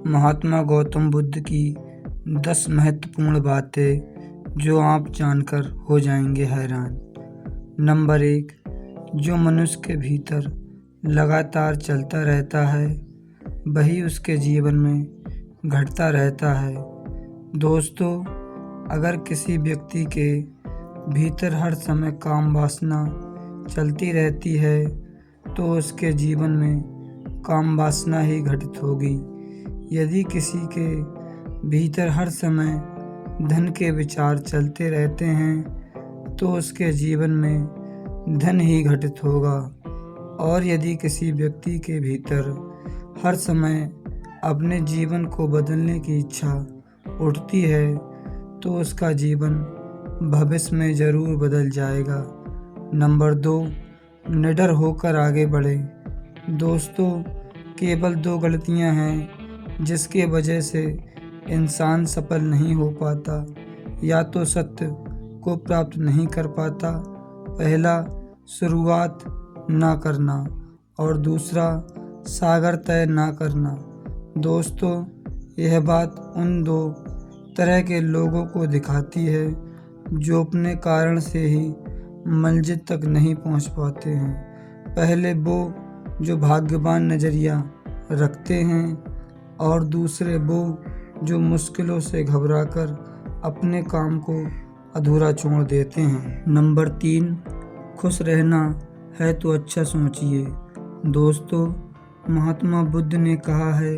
महात्मा गौतम बुद्ध की 10 महत्वपूर्ण बातें जो आप जानकर हो जाएंगे हैरान। नंबर 1, जो मनुष्य के भीतर लगातार चलता रहता है वही उसके जीवन में घटता रहता है। दोस्तों, अगर किसी व्यक्ति के भीतर हर समय काम वासना चलती रहती है तो उसके जीवन में काम वासना ही घटित होगी। यदि किसी के भीतर हर समय धन के विचार चलते रहते हैं तो उसके जीवन में धन ही घटित होगा। और यदि किसी व्यक्ति के भीतर हर समय अपने जीवन को बदलने की इच्छा उठती है तो उसका जीवन भविष्य में ज़रूर बदल जाएगा। नंबर 2, निडर होकर आगे बढ़े। दोस्तों, केवल 2 गलतियां हैं जिसके वजह से इंसान सफल नहीं हो पाता या तो सत्य को प्राप्त नहीं कर पाता। पहला, शुरुआत ना करना और दूसरा, सागर तय ना करना। दोस्तों, यह बात उन 2 तरह के लोगों को दिखाती है जो अपने कारण से ही मंजिल तक नहीं पहुंच पाते हैं। पहले वो जो भाग्यवान नज़रिया रखते हैं और दूसरे वो जो मुश्किलों से घबराकर अपने काम को अधूरा छोड़ देते हैं। नंबर 3, खुश रहना है तो अच्छा सोचिए। दोस्तों, महात्मा बुद्ध ने कहा है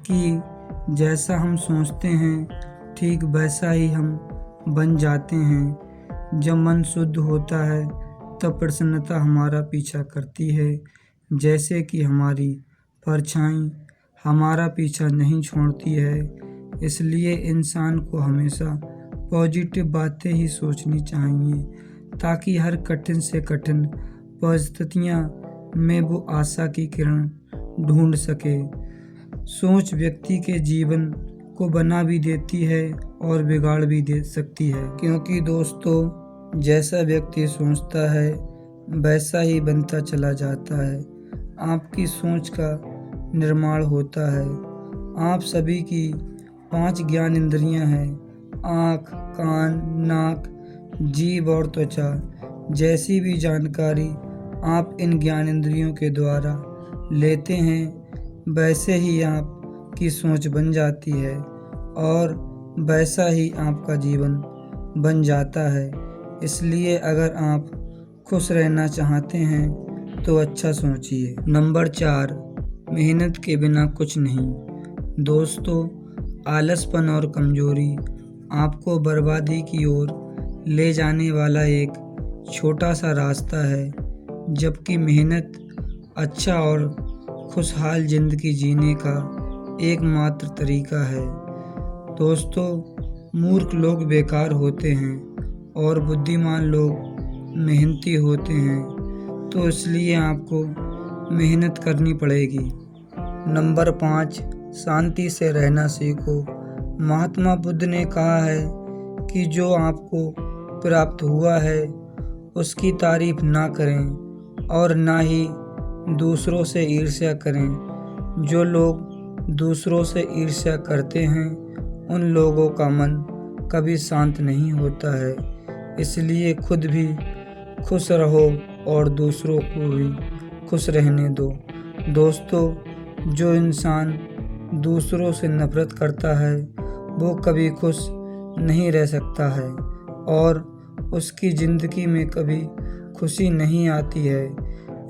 कि जैसा हम सोचते हैं ठीक वैसा ही हम बन जाते हैं। जब मन शुद्ध होता है तब प्रसन्नता हमारा पीछा करती है, जैसे कि हमारी परछाई हमारा पीछा नहीं छोड़ती है। इसलिए इंसान को हमेशा पॉजिटिव बातें ही सोचनी चाहिए ताकि हर कठिन से कठिन परिस्थितियाँ में वो आशा की किरण ढूंढ सके। सोच व्यक्ति के जीवन को बना भी देती है और बिगाड़ भी दे सकती है, क्योंकि दोस्तों जैसा व्यक्ति सोचता है वैसा ही बनता चला जाता है। आपकी सोच का निर्माण होता है। आप सभी की 5 ज्ञान इंद्रियां हैं, आँख, कान, नाक, जीभ और त्वचा। जैसी भी जानकारी आप इन ज्ञान इंद्रियों के द्वारा लेते हैं वैसे ही आपकी सोच बन जाती है और वैसा ही आपका जीवन बन जाता है। इसलिए अगर आप खुश रहना चाहते हैं तो अच्छा सोचिए। नंबर 4, मेहनत के बिना कुछ नहीं। दोस्तों, आलसपन और कमजोरी आपको बर्बादी की ओर ले जाने वाला एक छोटा सा रास्ता है, जबकि मेहनत अच्छा और खुशहाल जिंदगी जीने का एकमात्र तरीका है। दोस्तों, मूर्ख लोग बेकार होते हैं और बुद्धिमान लोग मेहनती होते हैं, तो इसलिए आपको मेहनत करनी पड़ेगी। नंबर 5, शांति से रहना सीखो। महात्मा बुद्ध ने कहा है कि जो आपको प्राप्त हुआ है उसकी तारीफ ना करें और ना ही दूसरों से ईर्ष्या करें। जो लोग दूसरों से ईर्ष्या करते हैं उन लोगों का मन कभी शांत नहीं होता है। इसलिए खुद भी खुश रहो और दूसरों को भी खुश रहने दो। दोस्तों, जो इंसान दूसरों से नफरत करता है वो कभी खुश नहीं रह सकता है और उसकी ज़िंदगी में कभी खुशी नहीं आती है।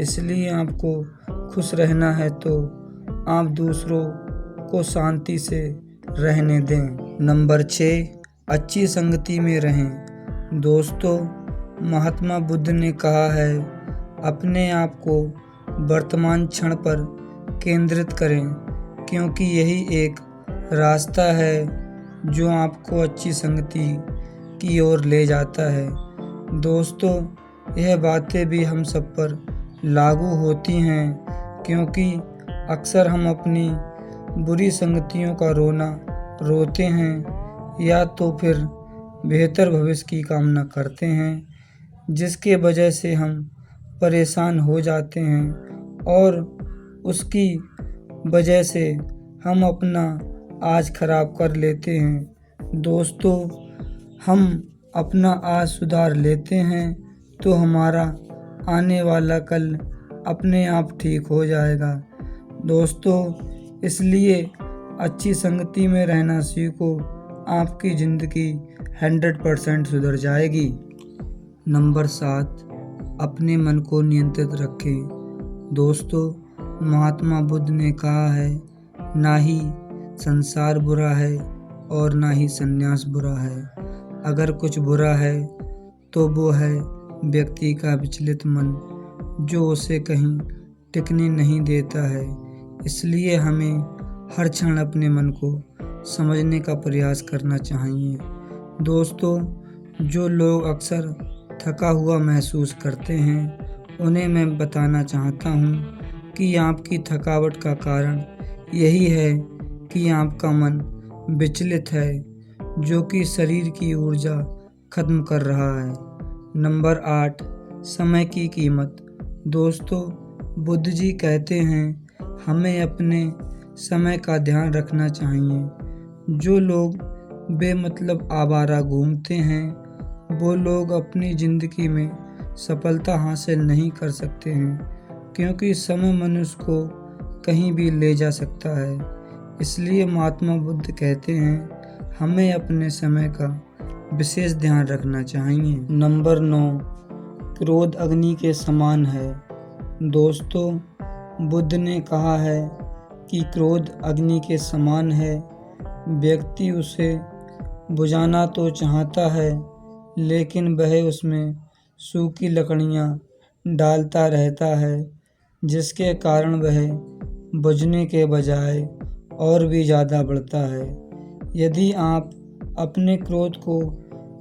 इसलिए आपको खुश रहना है तो आप दूसरों को शांति से रहने दें। नंबर 6, अच्छी संगति में रहें। दोस्तों, महात्मा बुद्ध ने कहा है अपने आप को वर्तमान क्षण पर केंद्रित करें, क्योंकि यही एक रास्ता है जो आपको अच्छी संगति की ओर ले जाता है। दोस्तों, यह बातें भी हम सब पर लागू होती हैं, क्योंकि अक्सर हम अपनी बुरी संगतियों का रोना रोते हैं या तो फिर बेहतर भविष्य की कामना करते हैं, जिसके वजह से हम परेशान हो जाते हैं और उसकी वजह से हम अपना आज खराब कर लेते हैं। दोस्तों, हम अपना आज सुधार लेते हैं तो हमारा आने वाला कल अपने आप ठीक हो जाएगा। दोस्तों, इसलिए अच्छी संगति में रहना सीखो, आपकी ज़िंदगी 100% सुधर जाएगी। नंबर 7, अपने मन को नियंत्रित रखें। दोस्तों, महात्मा बुद्ध ने कहा है, ना ही संसार बुरा है और ना ही संन्यास बुरा है। अगर कुछ बुरा है तो वो है व्यक्ति का विचलित मन, जो उसे कहीं टिकने नहीं देता है। इसलिए हमें हर क्षण अपने मन को समझने का प्रयास करना चाहिए। दोस्तों, जो लोग अक्सर थका हुआ महसूस करते हैं, उन्हें मैं बताना चाहता हूँ कि आपकी थकावट का कारण यही है कि आपका मन विचलित है, जो कि शरीर की ऊर्जा खत्म कर रहा है। नंबर 8, समय की कीमत। दोस्तों, बुद्ध जी कहते हैं, हमें अपने समय का ध्यान रखना चाहिए। जो लोग बेमतलब आवारा घूमते हैं, वो लोग अपनी ज़िंदगी में सफलता हासिल नहीं कर सकते हैं, क्योंकि समय मनुष्य को कहीं भी ले जा सकता है। इसलिए महात्मा बुद्ध कहते हैं, हमें अपने समय का विशेष ध्यान रखना चाहिए। नंबर 9, क्रोध अग्नि के समान है। दोस्तों, बुद्ध ने कहा है कि क्रोध अग्नि के समान है। व्यक्ति उसे बुझाना तो चाहता है, लेकिन वह उसमें सूखी लकड़ियाँ डालता रहता है, जिसके कारण वह बुझने के बजाय और भी ज़्यादा बढ़ता है। यदि आप अपने क्रोध को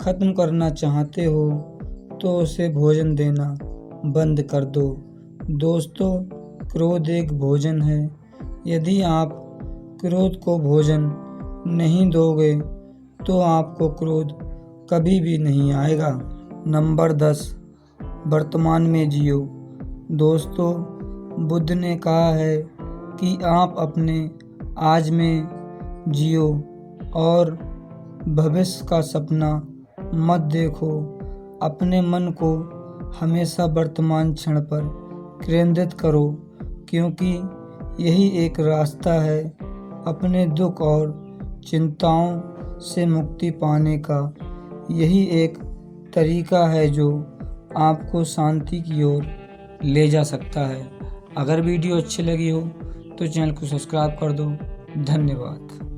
ख़त्म करना चाहते हो तो उसे भोजन देना बंद कर दो। दोस्तों, क्रोध एक भोजन है। यदि आप क्रोध को भोजन नहीं दोगे तो आपको क्रोध कभी भी नहीं आएगा। नंबर 10, वर्तमान में जियो। दोस्तों, बुद्ध ने कहा है कि आप अपने आज में जियो और भविष्य का सपना मत देखो। अपने मन को हमेशा वर्तमान क्षण पर केंद्रित करो, क्योंकि यही एक रास्ता है अपने दुख और चिंताओं से मुक्ति पाने का। यही एक तरीका है जो आपको शांति की ओर ले जा सकता है। अगर वीडियो अच्छी लगी हो तो चैनल को सब्सक्राइब कर दो। धन्यवाद।